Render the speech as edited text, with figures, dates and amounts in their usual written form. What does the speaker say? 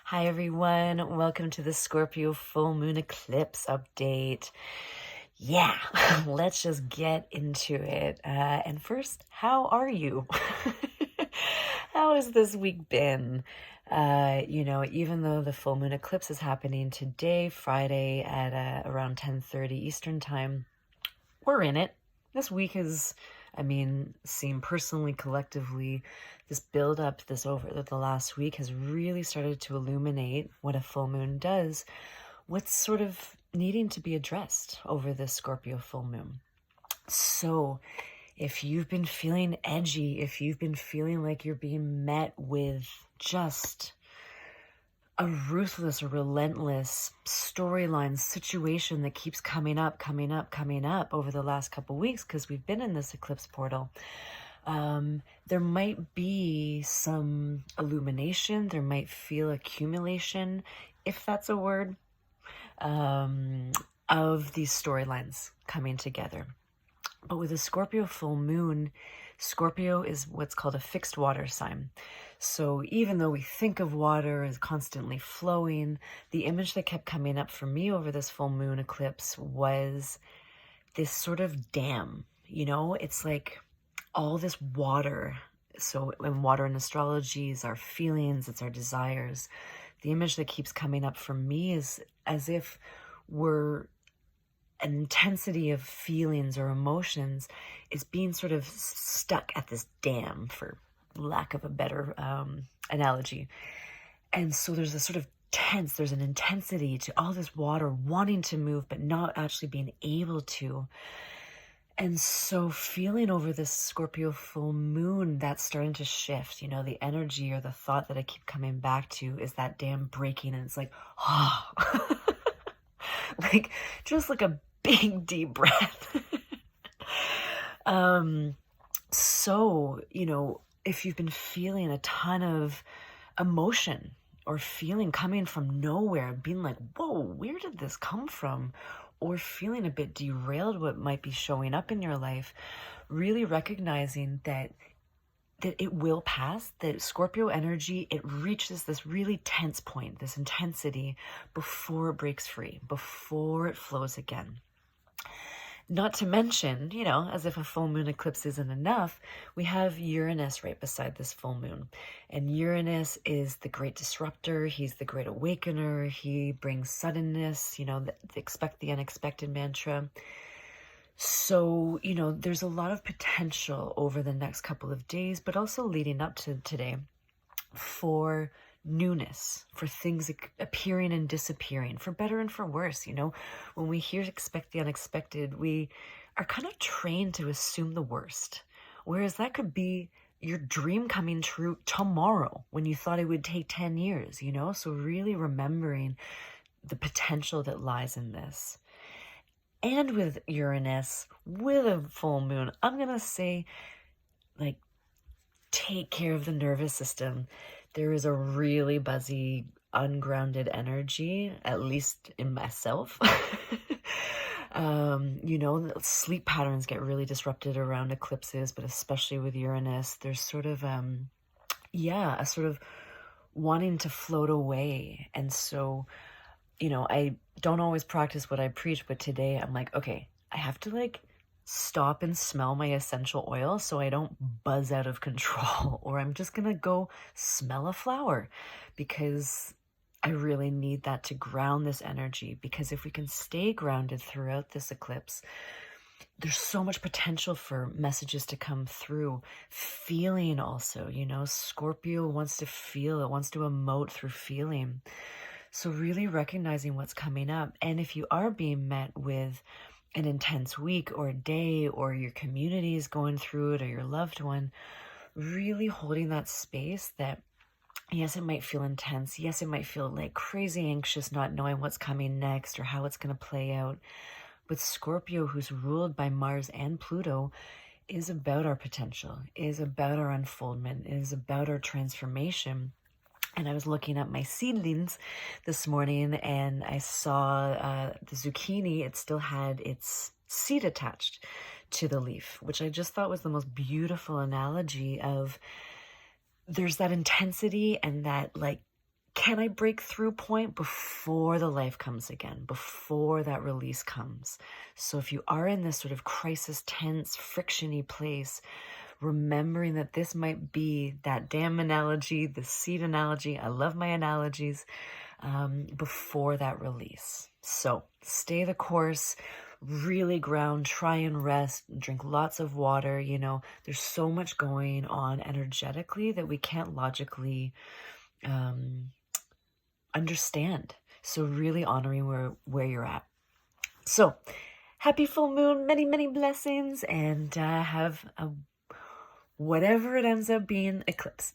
Hi everyone, welcome to the Scorpio full moon eclipse update. Yeah, let's just get into it. And first, how are you? How has this week been? Even though the full moon eclipse is happening today, Friday at around 10:30 Eastern time, we're in it. This week has, seen personally, collectively, this build up, this over the last week has really started to illuminate what a full moon does, what's sort of needing to be addressed over this Scorpio full moon. So, if you've been feeling edgy, if you've been feeling like you're being met with just a ruthless or relentless storyline situation that keeps coming up over the last couple weeks because we've been in this eclipse portal, there might be some illumination, there might feel accumulation, if that's a word, of these storylines coming together. But with a Scorpio full moon, Scorpio is what's called a fixed water sign. So even though we think of water as constantly flowing, the image that kept coming up for me over this full moon eclipse was this sort of dam. It's like all this water. So when water in astrology is our feelings, it's our desires. The image that keeps coming up for me is as if we're an intensity of feelings or emotions is being sort of stuck at this dam, for lack of a better analogy. And so there's a sort of there's an intensity to all this water wanting to move, but not actually being able to. And so feeling over this Scorpio full moon, that's starting to shift. The energy or the thought that I keep coming back to is that dam breaking, and it's like, oh, like just like a big deep breath. So, if you've been feeling a ton of emotion or feeling coming from nowhere, being like, whoa, where did this come from? Or feeling a bit derailed, what might be showing up in your life, really recognizing that it will pass, that Scorpio energy, it reaches this really tense point, this intensity, before it breaks free, before it flows again. Not to mention, as if a full moon eclipse isn't enough, we have Uranus right beside this full moon. And Uranus is the great disruptor. He's the great awakener. He brings suddenness, the expect the unexpected mantra. So, there's a lot of potential over the next couple of days, but also leading up to today for newness, for things appearing and disappearing, for better and for worse. When we hear expect the unexpected, we are kind of trained to assume the worst, whereas that could be your dream coming true tomorrow when you thought it would take 10 years, so really remembering the potential that lies in this. And with Uranus, with a full moon, I'm gonna say, like, take care of the nervous system. There is a really buzzy, ungrounded energy, at least in myself. Sleep patterns get really disrupted around eclipses, but especially with Uranus, there's sort of, a sort of wanting to float away. And so, I don't always practice what I preach, but today I'm like, okay, I have to stop and smell my essential oil so I don't buzz out of control, or I'm just gonna go smell a flower, because I really need that to ground this energy. Because if we can stay grounded throughout this eclipse, there's so much potential for messages to come through. Feeling also, Scorpio wants to feel, it wants to emote through feeling. So really recognizing what's coming up. And if you are being met with an intense week or day, or your community is going through it, or your loved one, really holding that space that, yes, it might feel intense. Yes, it might feel like crazy anxious, not knowing what's coming next or how it's going to play out. But Scorpio, who's ruled by Mars and Pluto, is about our potential, is about our unfoldment, is about our transformation. And I was looking at my seedlings this morning, and I saw the zucchini, it still had its seed attached to the leaf, which I just thought was the most beautiful analogy of, there's that intensity and that can I break through point before the life comes again, before that release comes? So if you are in this sort of crisis, tense, frictiony place, remembering that this might be that dam analogy, the seed analogy. I love my analogies. Before that release. So stay the course, really ground, try and rest, drink lots of water. You know, there's so much going on energetically that we can't logically understand. So really honoring where you're at. So happy full moon, many, many blessings, and have a whatever it ends up being, eclipse.